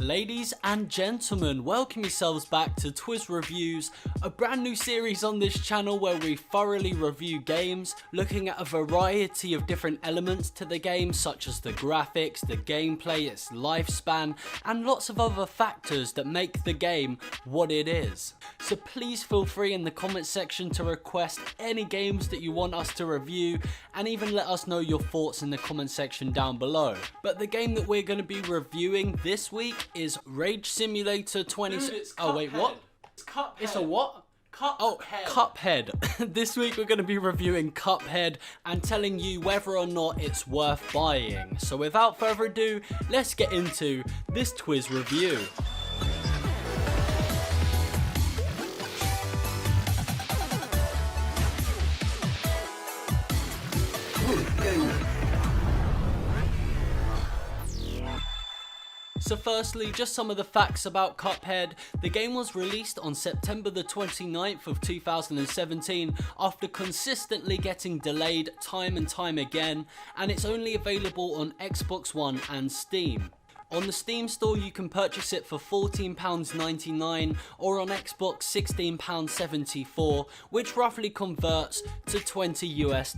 Ladies and gentlemen, welcome yourselves back to Twizz Reviews, a brand new series on this channel where we thoroughly review games, looking at a variety of different elements to the game such as the graphics, the gameplay, its lifespan, and lots of other factors that make the game what it is. So please feel free in the comment section to request any games that you want us to review, and even let us know your thoughts in the comment section down below. But the game that we're going to be reviewing this week is Rage Simulator 20... Oh wait, what? It's Cuphead. It's a what? Cuphead. Oh, Cuphead. This week we're going to be reviewing Cuphead and telling you whether or not it's worth buying. So without further ado, let's get into this Twizz review. So firstly, just some of the facts about Cuphead. The game was released on September the 29th of 2017 after consistently getting delayed time and time again, and it's only available on Xbox One and Steam. On the Steam store you can purchase it for £14.99 or on Xbox £16.74, which roughly converts to $20 US.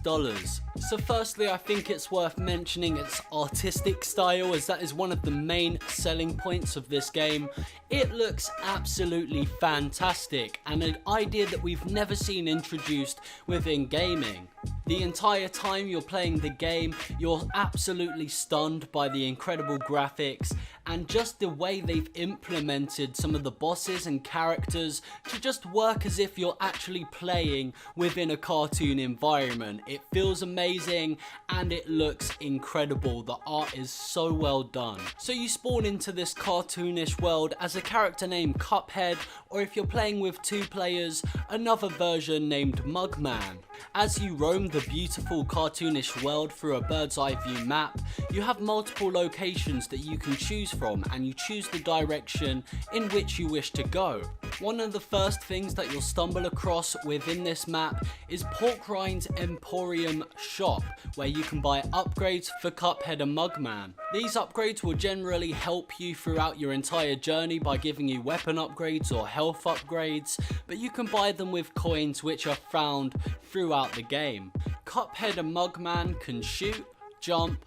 So firstly, I think it's worth mentioning its artistic style, as that is one of the main selling points of this game. It looks absolutely fantastic and an idea that we've never seen introduced within gaming. The entire time you're playing the game, you're absolutely stunned by the incredible graphics and just the way they've implemented some of the bosses and characters to just work as if you're actually playing within a cartoon environment. It feels amazing and it looks incredible. The art is so well done. So you spawn into this cartoonish world as a character named Cuphead, or if you're playing with two players, another version named Mugman. As you roam the beautiful cartoonish world through a bird's eye view map, you have multiple locations that you can choose from, and you choose the direction in which you wish to go. One of the first things that you'll stumble across within this map is Pork Rind's Emporium shop, where you can buy upgrades for Cuphead and Mugman. These upgrades will generally help you throughout your entire journey by giving you weapon upgrades or health upgrades, but you can buy them with coins which are found throughout the game. Cuphead and Mugman can shoot, jump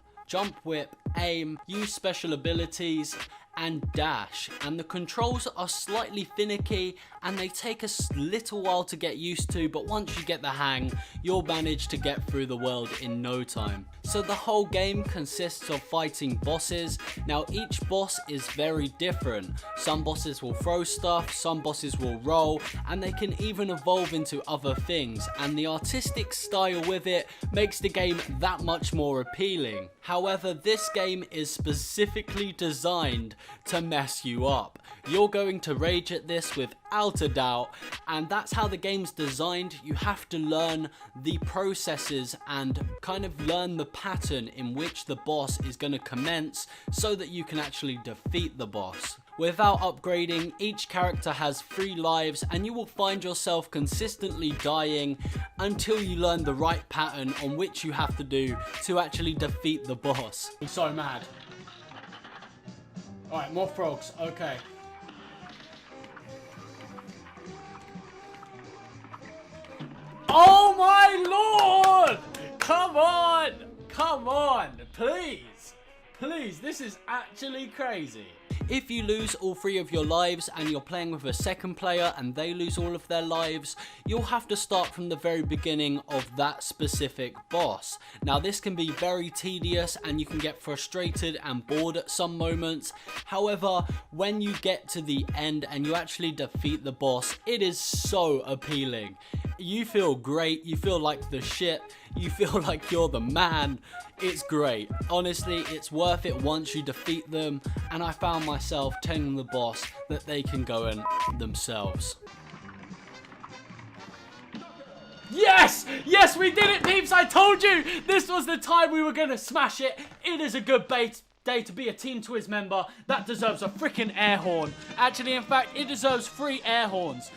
whip, aim, use special abilities, and dash, and the controls are slightly finicky and they take a little while to get used to, but once you get the hang, you'll manage to get through the world in no time. So the whole game consists of fighting bosses. Now each boss is very different. Some bosses will throw stuff, some bosses will roll, and they can even evolve into other things, and the artistic style with it makes the game that much more appealing. However, this game is specifically designed to mess you up. You're going to rage at this without a doubt, and that's how the game's designed. You have to learn the processes and kind of learn the pattern in which the boss is going to commence so that you can actually defeat the boss. Without upgrading, each character has 3 lives, and you will find yourself consistently dying until you learn the right pattern on which you have to do to actually defeat the boss. I'm so mad. Alright, more frogs. Okay. Oh my lord! Come on! Come on! Please! Please, this is actually crazy. If you lose all 3 of your lives and you're playing with a second player and they lose all of their lives, you'll have to start from the very beginning of that specific boss. Now this can be very tedious and you can get frustrated and bored at some moments. However, when you get to the end and you actually defeat the boss, it is so appealing. You feel great, you feel like the shit, you feel like you're the man. It's great. Honestly, it's worth it once you defeat them, and I found myself telling the boss that they can go in themselves. Yes! Yes, we did it, peeps! I told you! This was the time we were going to smash it. It is a good day to be a Team Twizz member. That deserves a freaking air horn. Actually, in fact, it deserves 3 air horns.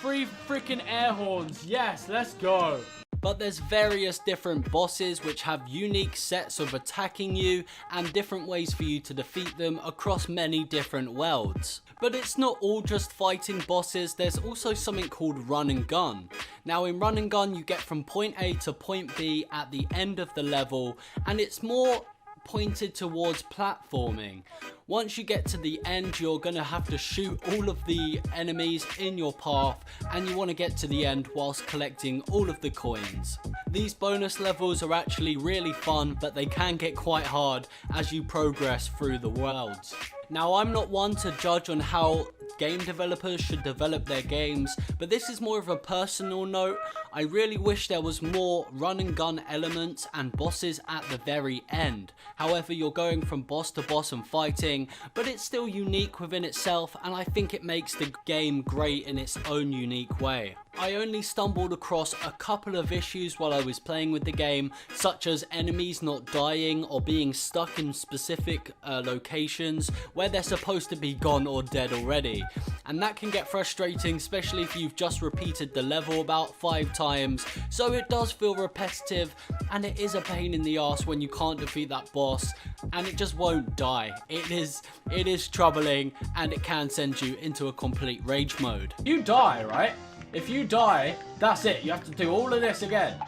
3 freaking air horns. Yes, let's go. But there's various different bosses which have unique sets of attacking you and different ways for you to defeat them across many different worlds. But it's not all just fighting bosses, there's also something called run and gun. Now in run and gun you get from point A to point B at the end of the level, and it's more pointed towards platforming. Once you get to the end, you're gonna have to shoot all of the enemies in your path, and you want to get to the end whilst collecting all of the coins. These bonus levels are actually really fun, but they can get quite hard as you progress through the worlds. Now I'm not one to judge on how game developers should develop their games, but this is more of a personal note. I really wish there was more run and gun elements and bosses at the very end. However, you're going from boss to boss and fighting, but it's still unique within itself, and I think it makes the game great in its own unique way. I only stumbled across a couple of issues while I was playing with the game, such as enemies not dying or being stuck in specific locations where they're supposed to be gone or dead already. And that can get frustrating, especially if you've just repeated the level about 5 times, so it does feel repetitive, and it is a pain in the ass when you can't defeat that boss and it just won't die. It is troubling, and it can send you into a complete rage mode. You die, right? If you die, that's it. You have to do all of this again.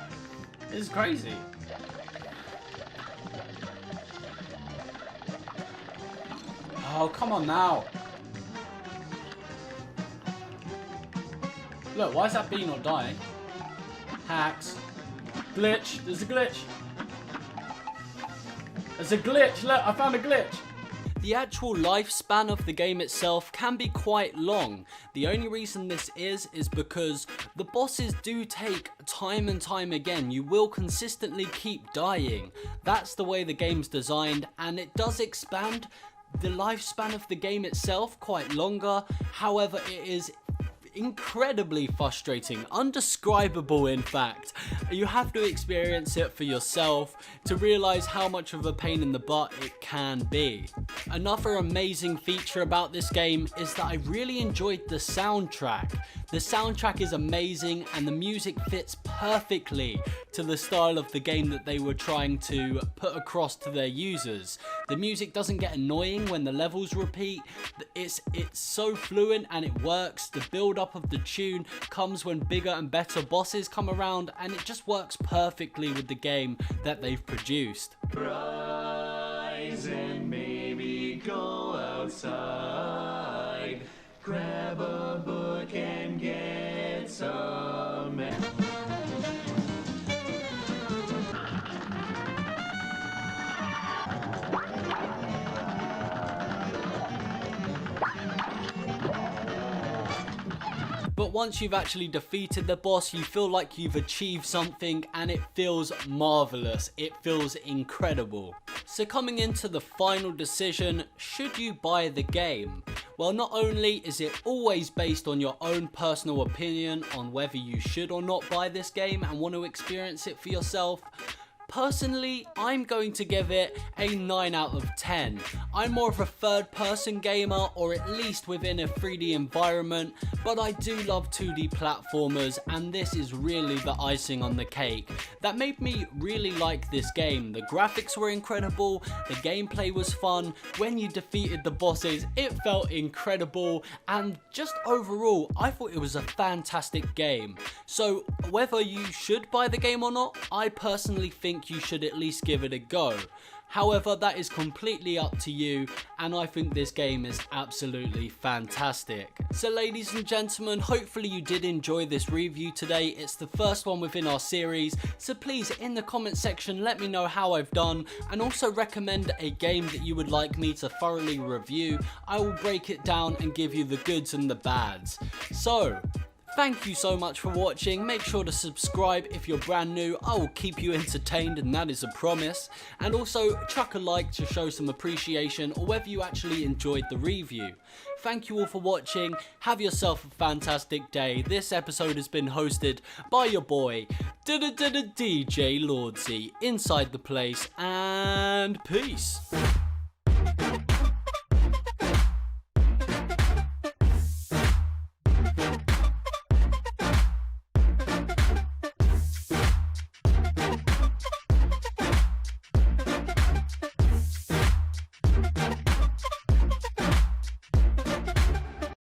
This is crazy. Oh, come on now. Look, why is that bee not dying? Hacks. Glitch. There's a glitch. There's a glitch. Look, I found a glitch. The actual lifespan of the game itself can be quite long. The only reason this is because the bosses do take time and time again. You will consistently keep dying. That's the way the game's designed, and it does expand the lifespan of the game itself quite longer. However, it is incredibly frustrating, undescribable in fact. You have to experience it for yourself to realize how much of a pain in the butt it can be. Another amazing feature about this game is that I really enjoyed the soundtrack. The soundtrack is amazing, and the music fits perfectly to the style of the game that they were trying to put across to their users. The music doesn't get annoying when the levels repeat. It's so fluent and it works. The build up of the tune comes when bigger and better bosses come around, and it just works perfectly with the game that they've produced. Rise and maybe go outside, grab a book and get some. But once you've actually defeated the boss, you feel like you've achieved something, and it feels marvelous. It feels incredible. So coming into the final decision, should you buy the game? Well, not only is it always based on your own personal opinion on whether you should or not buy this game and want to experience it for yourself, personally, I'm going to give it a 9 out of 10. I'm more of a third-person gamer, or at least within a 3D environment, but I do love 2D platformers, and this is really the icing on the cake that made me really like this game. The graphics were incredible, the gameplay was fun, when you defeated the bosses, it felt incredible, and just overall, I thought it was a fantastic game. So whether you should buy the game or not, I personally think you should at least give it a go. However, that is completely up to you, and I think this game is absolutely fantastic. So ladies and gentlemen, hopefully you did enjoy this review today. It's the first one within our series, so please in the comment section let me know how I've done, and also recommend a game that you would like me to thoroughly review. I will break it down and give you the goods and the bads. So thank you so much for watching. Make sure to subscribe if you're brand new. I will keep you entertained, and that is a promise. And also chuck a like to show some appreciation, or whether you actually enjoyed the review. Thank you all for watching. Have yourself a fantastic day. This episode has been hosted by your boy DJ Lordsy inside the place, and peace.